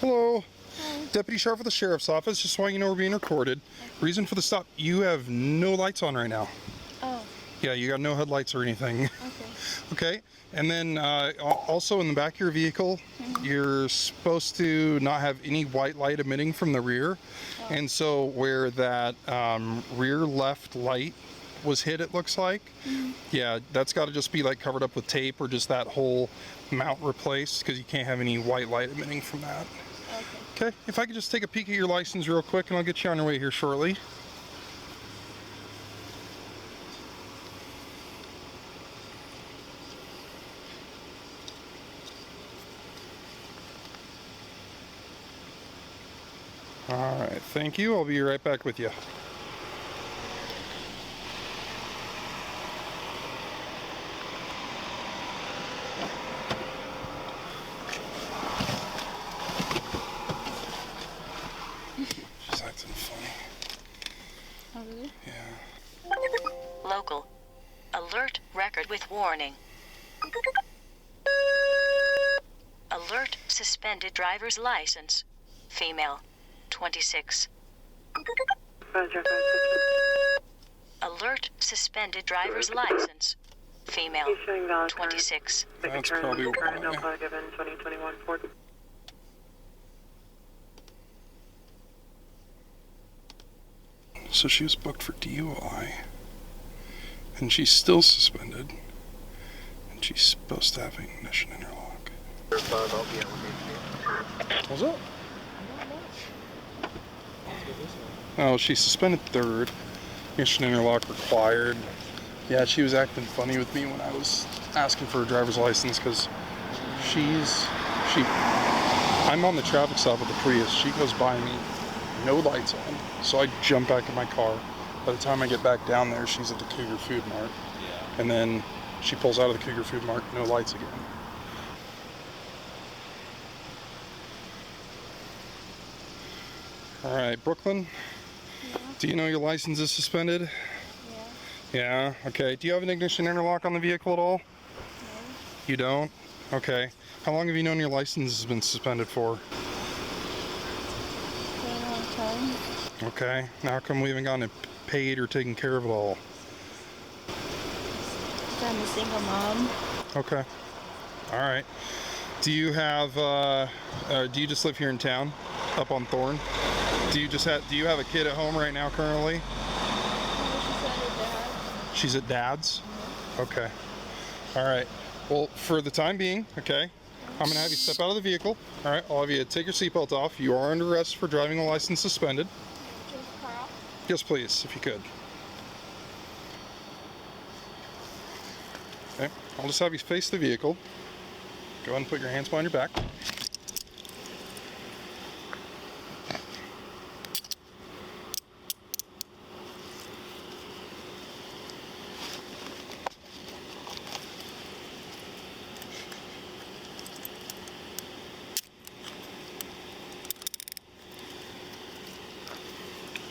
Hello. Hi. Deputy Sheriff of the Sheriff's Office. Just want you to know we're being recorded. Reason for the stop. You have no lights on right now. Oh. Yeah, you got no headlights or anything. Okay. Okay. And then also in the back of your vehicle, you're supposed to not have any white light emitting from the rear. Oh. And so where that rear left light was hit, it looks like. Yeah, that's got to just be like covered up with tape or just that whole mount replaced, because you can't have any white light emitting from that. Okay. Okay, if I could just take a peek at your license real quick and I'll get you on your way here shortly. Alright, thank you. I'll be right back with you. She's acting funny. Oh, really? Yeah. Local. Alert record with warning. Alert suspended driver's license. Female. 26. Alert suspended driver's license. Female. 26. That's probably why. So she was booked for DUI, and she's still suspended, and she's supposed to have ignition in her lock. What's up? Oh, she's suspended third. Ignition in her lock required. Yeah, she was acting funny with me when I was asking for a driver's license, because I'm on the traffic stop with the Prius. She goes by me, no lights on. So I jump back in my car. By the time I get back down there, she's at the Cougar Food Mart. And then she pulls out of the Cougar Food Mart, no lights again. All right, Brooklyn, Yeah. do you know your license is suspended? Yeah. Yeah, okay. Do you have an ignition interlock on the vehicle at all? No. You don't? Okay. How long have you known your license has been suspended for? For a long time. Okay. Now how come we haven't gotten it paid or taken care of it all? I'm a single mom. Okay. All right. Do you have, do you just live here in town? Up on Thorn? Do you have a kid at home right now currently? She's at dad's? Okay. All right. Well, for the time being, okay, I'm gonna have you step out of the vehicle. All right. I'll have you take your seatbelt off. You are under arrest for driving a license suspended. Just car off? Yes, please, if you could. Okay. I'll just have you face the vehicle. Go ahead and put your hands behind your back.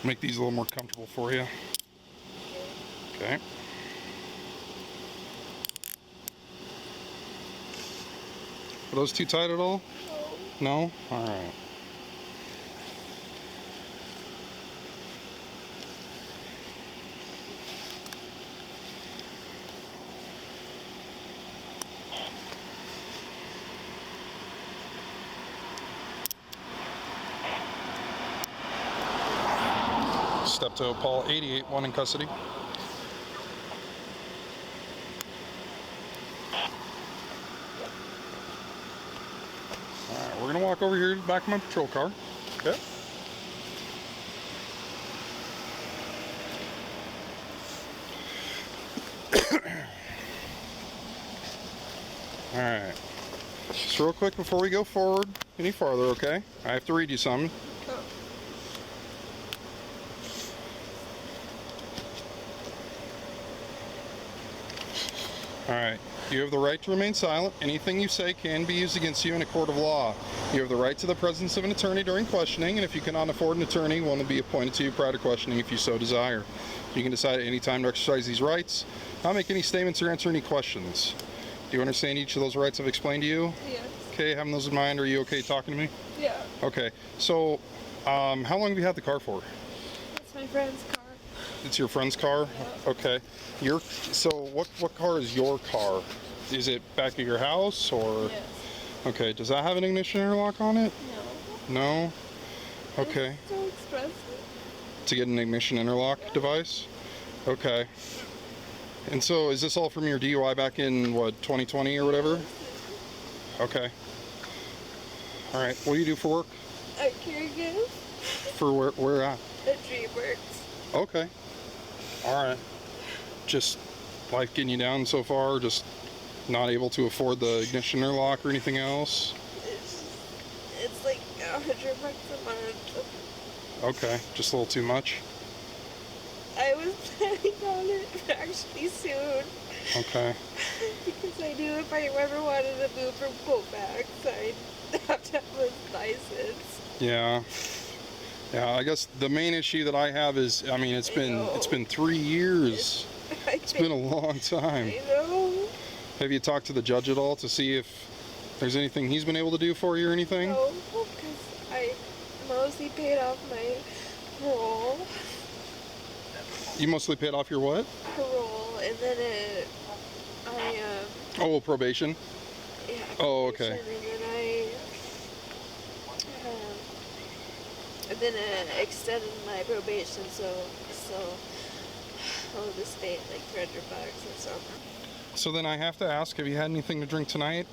Make these a little more comfortable for you. Okay. Are those too tight at all? No? All right. Step to Paul 88, one in custody. Alright, we're gonna walk over here to the back of my patrol car. Okay. Alright. Just real quick before we go forward any farther, okay? I have to read you something. Alright, you have the right to remain silent. Anything you say can be used against you in a court of law. You have the right to the presence of an attorney during questioning, and if you cannot afford an attorney, one will be appointed to you prior to questioning if you so desire. You can decide at any time to exercise these rights, not make any statements or answer any questions. Do you understand each of those rights I've explained to you? Yes. Okay, having those in mind, are you okay talking to me? Yeah. Okay. So, how long have you had the car for? It's my friend's car. It's your friend's car? Yeah. Okay. So what car is your car? Is it back at your house or? Yes. Okay. Does that have an ignition interlock on it? No. No? Okay. It's so expensive. To get an ignition interlock device? Okay. And so is this all from your DUI back in, what, 2020 or whatever? Okay. All right. What do you do for work? I carry gifts For where at? at DreamWorks. Okay. All right. Just life getting you down so far? Just not able to afford the ignition interlock or anything else? It's like $100 a month. Okay. Just a little too much? I was planning on it actually soon. Okay. Because I knew if I ever wanted to move from Colfax, I'd have to have a license. Yeah. Yeah, I guess the main issue that I have is, I mean, it's been 3 years. It's been a long time. I know. Have you talked to the judge at all to see if there's anything he's been able to do for you or anything? No, because I mostly paid off my parole. You mostly paid off your what? Parole, and then Oh, probation. yeah. Oh, okay. And then I extended my probation, so I would just stay like $300 or something. So then I have to ask, have you had anything to drink tonight?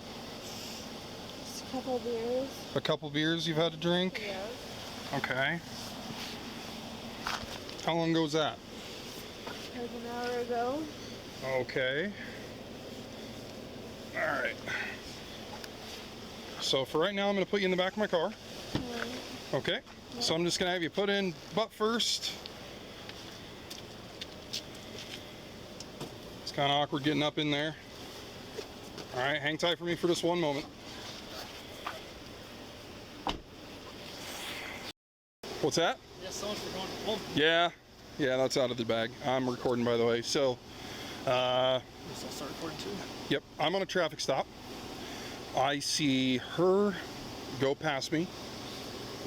Just a couple beers. A couple beers you've had to drink? Yeah. Okay. How long ago was that? Like an hour ago. Okay. All right. So for right now, I'm going to put you in the back of my car. Okay. So I'm just going to have you put in butt first. It's kind of awkward getting up in there. All right, hang tight for me for just one moment. What's that? Yeah, so much for going home. Yeah, that's out of the bag. I'm recording, by the way. So, I'll start recording too. yep, I'm on a traffic stop. I see her go past me,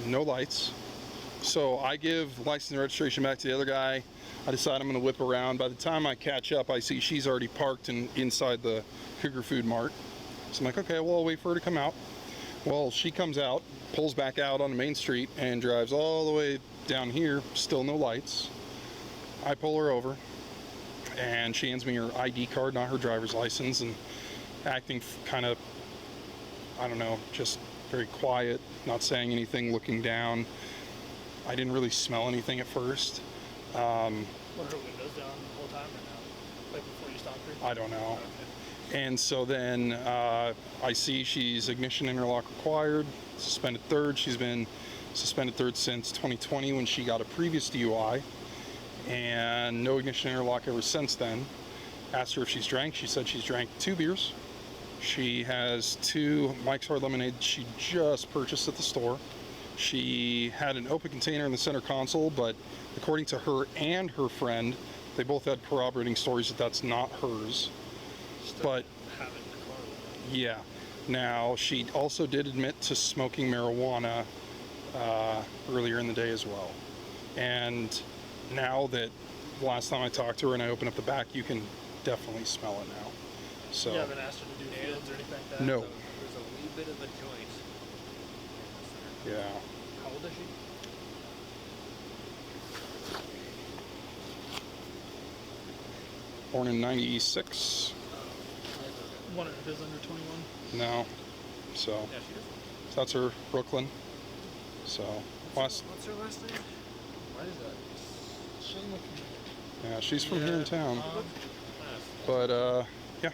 no lights. So I give license and registration back to the other guy. I decide I'm going to whip around. By the time I catch up, I see she's already parked inside the Cougar Food Mart. So I'm like, okay, well, I'll wait for her to come out. Well, she comes out, pulls back out on the main street, and drives all the way down here, still no lights. I pull her over, and she hands me her ID card, not her driver's license, and acting kind of, I don't know, just very quiet, not saying anything, looking down. I didn't really smell anything at first. Were her windows down the whole time or no? Like before you stopped her? I don't know. Okay. And so then I see she's ignition interlock required, suspended third. She's been suspended third since 2020 when she got a previous DUI, and no ignition interlock ever since then. Asked her if she's drank. She said she's drank 2 beers. She has 2 Mike's Hard Lemonade she just purchased at the store. She had an open container in the center console, but according to her and her friend, they both had corroborating stories that that's not hers. But Have it in the car with her. yeah, now she also did admit to smoking marijuana earlier in the day as well. And now that the last time I talked to her and I opened up the back, you can definitely smell it now. So You haven't asked her to do fields or anything like that? No. There's a wee bit of a joint. yeah. How old is she? Born in '96. One of his under 21. No. So Yeah, she is. that's her, Brooklyn. So last, What's her last name? What is that? She doesn't look familiar. yeah, she's from here in town. Nice. But yeah,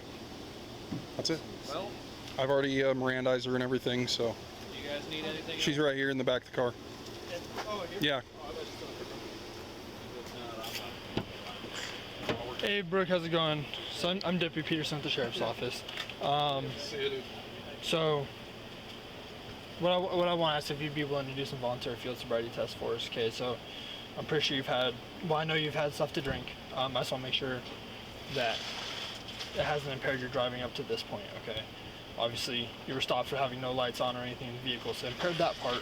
that's it. Well, I've already Mirandized her and everything, so do you guys need anything? she's right here in the back of the car. Oh, here? Yeah. Oh, I thought you still had it. Hey, Brooke, how's it going? So I'm Deputy Peterson at the Sheriff's Office. So what I want to ask if you'd be willing to do some voluntary field sobriety tests for us. Okay, so I'm pretty sure I know you've had stuff to drink. I just want to make sure that it hasn't impaired your driving up to this point. Okay, obviously you were stopped for having no lights on or anything in the vehicle, so it impaired that part.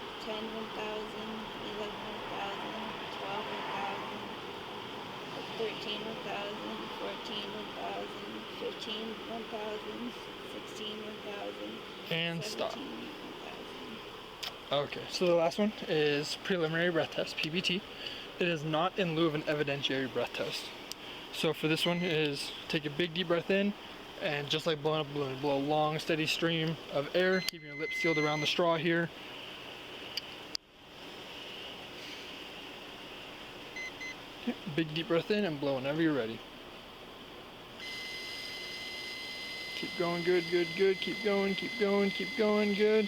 10, 1,000, 11, 1,000, 12, 1,000, 13, 1,000, 14, 1,000, 15, 1,000, 16, 1,000, And 17, stop. 1,000. Okay, so the last one is preliminary breath test, PBT. It is not in lieu of an evidentiary breath test. So for this one is take a big deep breath in, and just like blowing up a balloon, blow a long steady stream of air, keeping your lips sealed around the straw here. Okay, big deep breath in and blow whenever you're ready. Keep going, good, good, good. Keep going, keep going, keep going, good.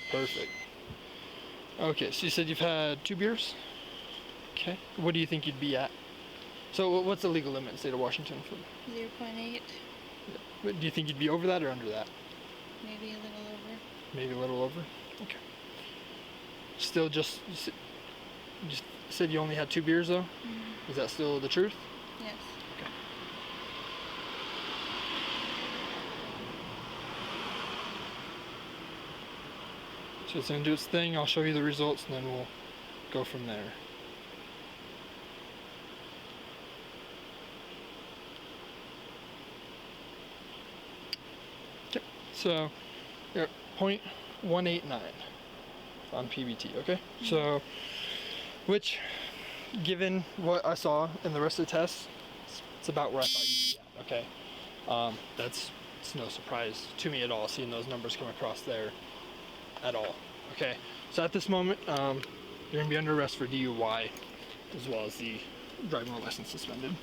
Perfect. Okay, so you said you've had 2 beers? Okay. What do you think you'd be at? So what's the legal limit in the state of Washington for? 0.8, Do you think you'd be over that or under that? maybe a little over. Maybe a little over? Okay. Still just said you only had 2 beers though? Mm-hmm. Is that still the truth? Yes. Okay. So it's gonna do its thing, I'll show you the results and then we'll go from there. Okay, so you're at 0.189 on PBT, okay? So, which, given what I saw in the rest of the tests, it's about where I thought you'd be at, okay? It's no surprise to me at all seeing those numbers come across there at all, okay? So at this moment, you're gonna be under arrest for DUI as well as the driving license suspended.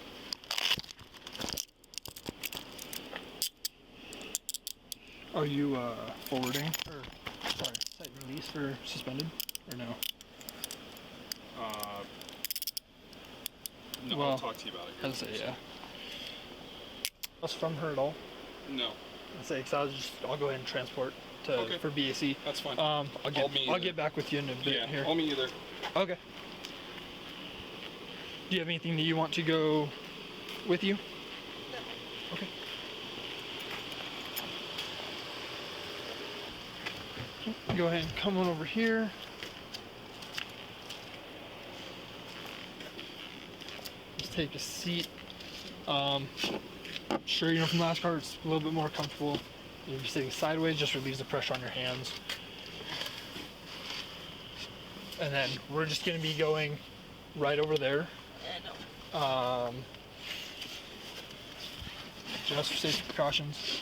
Are you forwarding, or sorry, site release for suspended, or no? No, Well, I'll talk to you about it. I'd say, yeah. Us from her at all? No, I'd say, cause I'll go ahead and transport to Okay. for BAC. that's fine. I'll meet you I'll there. get back with you in a bit Yeah, here. I'll meet you there. Okay. Do you have anything that you want to go with you? No. Okay. Go ahead and come on over here. Just take a seat. Sure, you know from the last car, it's a little bit more comfortable. You're sitting sideways, just relieves the pressure on your hands. And then we're just gonna be going right over there. Just for safety precautions.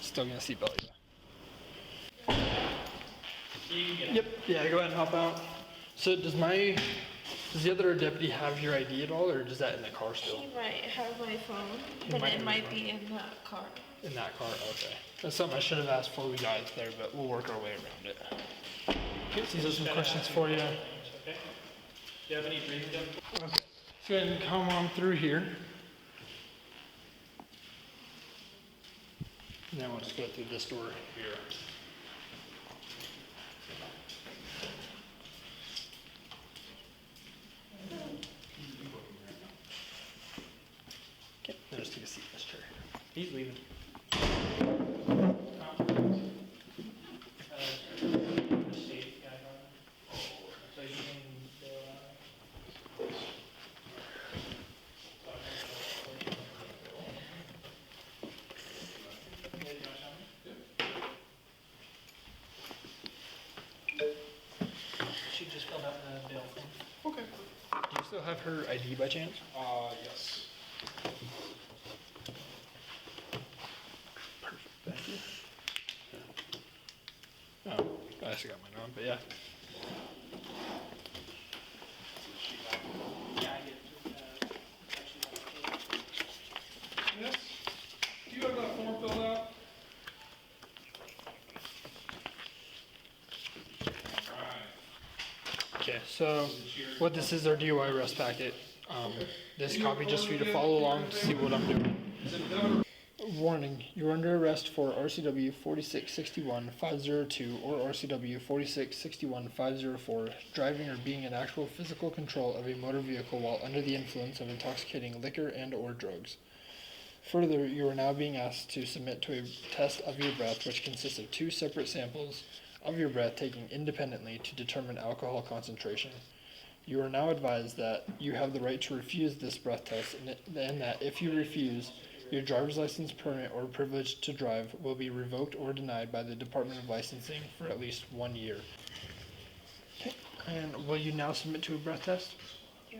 Still gonna seatbelt you. Yep. Yeah. Go ahead and hop out. So does the other deputy have your ID at all, or is that in the car still? He might have my phone, He but might it have might your be in that car. In that car. Okay. That's something I should have asked before we got there, but we'll work our way around it. Okay. So these are some questions for you. Okay. Do you have any breathing done? Okay. So go ahead and come on through here. And then we'll just go through this door here. Okay, now just take a seat in this chair. He's leaving. She just filled out the bill. Okay. Do you still have her ID by chance? Yes. Perfect, thank you. Oh, I still got mine on, but yeah. Yes. Do you have that form filled out? Okay, so what this is our DUI arrest packet. This copy just for you to follow along to see what I'm doing. Warning, you're under arrest for RCW 4661-502 or RCW 4661-504, driving or being in actual physical control of a motor vehicle while under the influence of intoxicating liquor and or drugs. Further, you are now being asked to submit to a test of your breath, which consists of 2 separate samples of your breath taken independently to determine alcohol concentration. You are now advised that you have the right to refuse this breath test, and that if you refuse, your driver's license, permit, or privilege to drive will be revoked or denied by the Department of Licensing for at least 1 year. Okay. And will you now submit to a breath test? Yeah.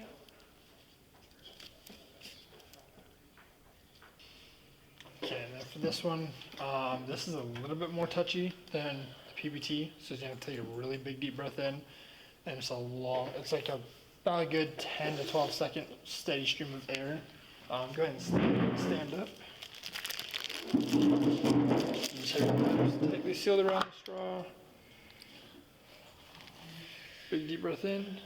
Okay, and then for this one, this is a little bit more touchy than the PBT, so you're gonna take a really big deep breath in, and it's like about a good 10 to 12 second steady stream of air. Go ahead and stand up. Just tightly seal around the straw. Big deep breath in.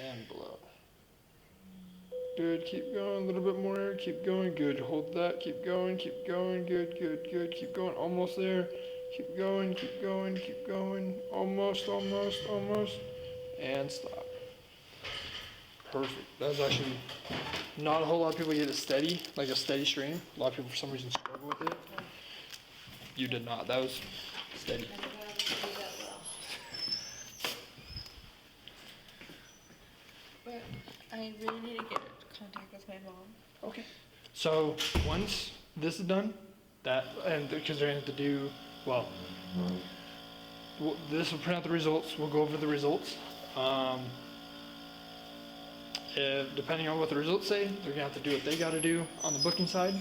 And blow. Good, keep going, a little bit more air, keep going, good, hold that, keep going, good, good, good, keep going, almost there, keep going, almost, and stop. Perfect. That was actually not a whole lot of people get it steady, like a steady stream. A lot of people for some reason struggle with it. You did not. That was steady. I don't know how to do that well. But I really need to get in contact with my mom. Okay. So once this is done, and because they're going to have to do, this will print out the results. We'll go over the results. Depending on what the results say, they're gonna have to do what they gotta do on the booking side,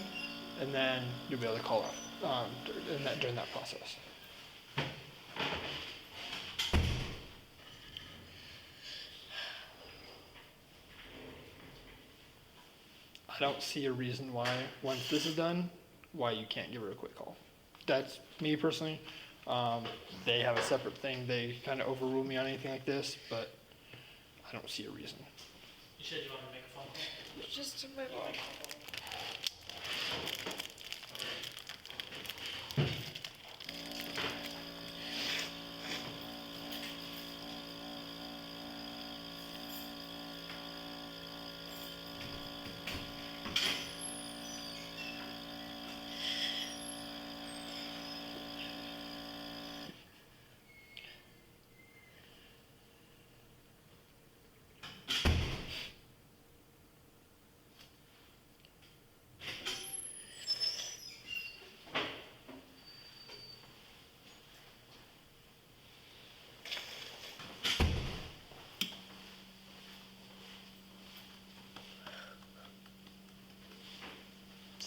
and then you'll be able to call out during that process. I don't see a reason why, once this is done, why you can't give her a quick call. That's me personally. They have a separate thing. They kind of overrule me on anything like this, but I don't see a reason. You said you wanted to make a phone call? Just to my mom.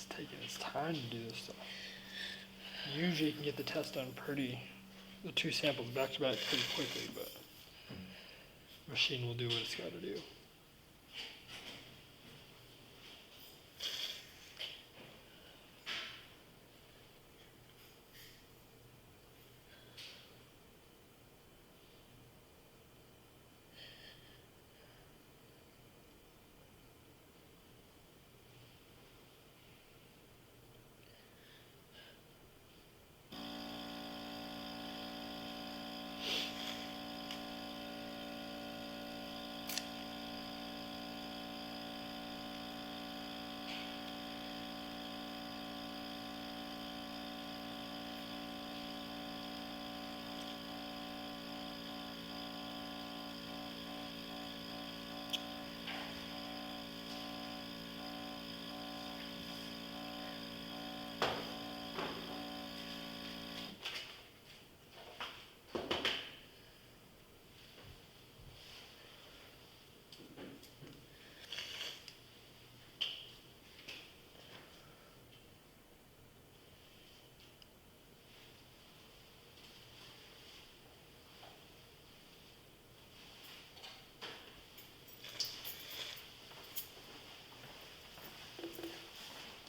Taking its time to do this stuff. Usually you can get the test done the two samples back to back pretty quickly, but the machine will do what it's got to do.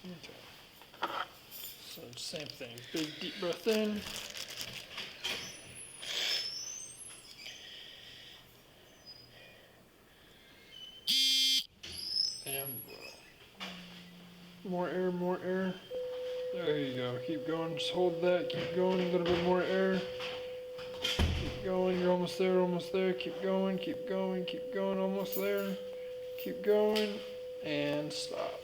Okay. So same thing, big deep breath in. And more air, more air. There you go, keep going, just hold that, keep going, a little bit more air. Keep going, you're almost there, keep going, almost there. Keep going, and stop.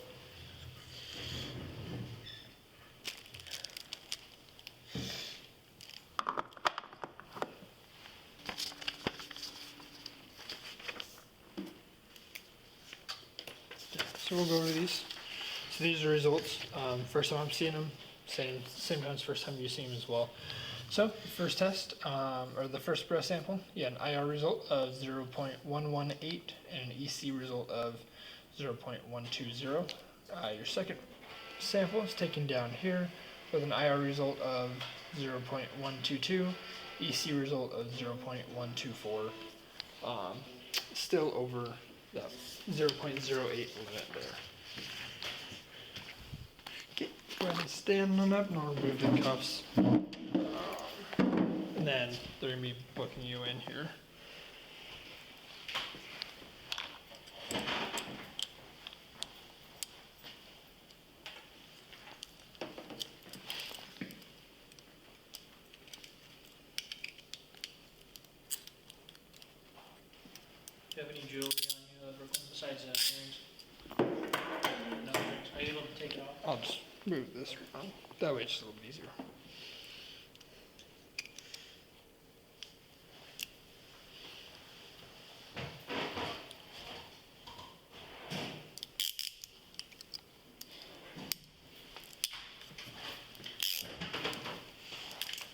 So we'll go over these. So these are results. First time I'm seeing them. Same time as first time you see them as well. So first test, or the first breath sample, you had an IR result of 0.118 and an EC result of 0.120. Your second sample is taken down here with an IR result of 0.122, EC result of 0.124. Still over that 0.08 limit there. Okay, go ahead and stand on up and I'll remove the cuffs. And then they're going to be booking you in here. Do you have any jewelry on you, Brooklyn, besides earrings? No earrings. Are you able to take it off? I'll just move this around. That way it's just a little bit easier.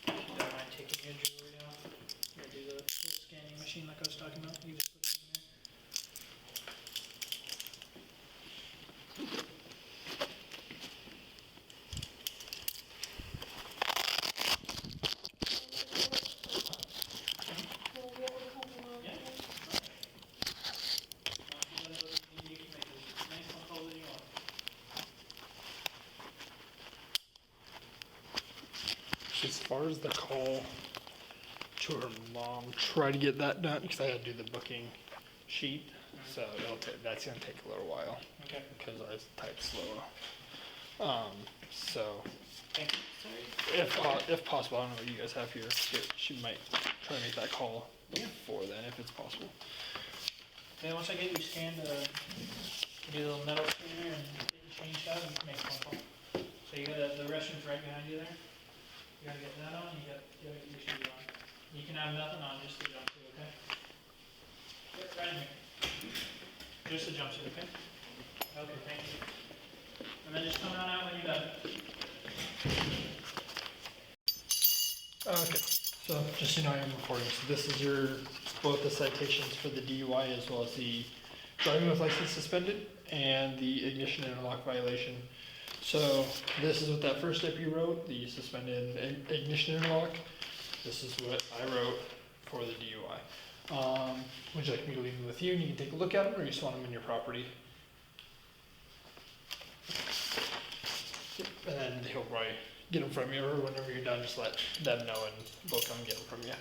You don't mind taking your jewelry off? Or do the little scanning machine like I was talking about? You just put it in there. Yeah. You can make as nice and cold as you want. As far as the call to her mom, try to get that done because I had to do the booking sheet. So that's going to take a little while Okay. because I typed slow. So Thank you. Sorry. if possible, I don't know what you guys have here. She might try to make that call before then if it's possible. Then once I get you scanned, do the little metal scanner and get you changed out and make a phone call. So you got the restroom's right behind you there. You gotta get that on, you gotta get your shoes on. You can have nothing on, just the jumpsuit, okay? Yep, right in here. Just the jumpsuit, okay? Okay, thank you. And then just come on out when you're done. Okay, so just so you know, I am recording. So this is both the citations for the DUI as well as the driving with license suspended and the ignition interlock violation. So this is what that first step you wrote, the suspended ignition interlock. This is what I wrote for the DUI. Would you like me to leave them with you and you can take a look at them, or you just want them in your property? And then he'll probably get them from you, or whenever you're done, just let them know and they'll come get them from you.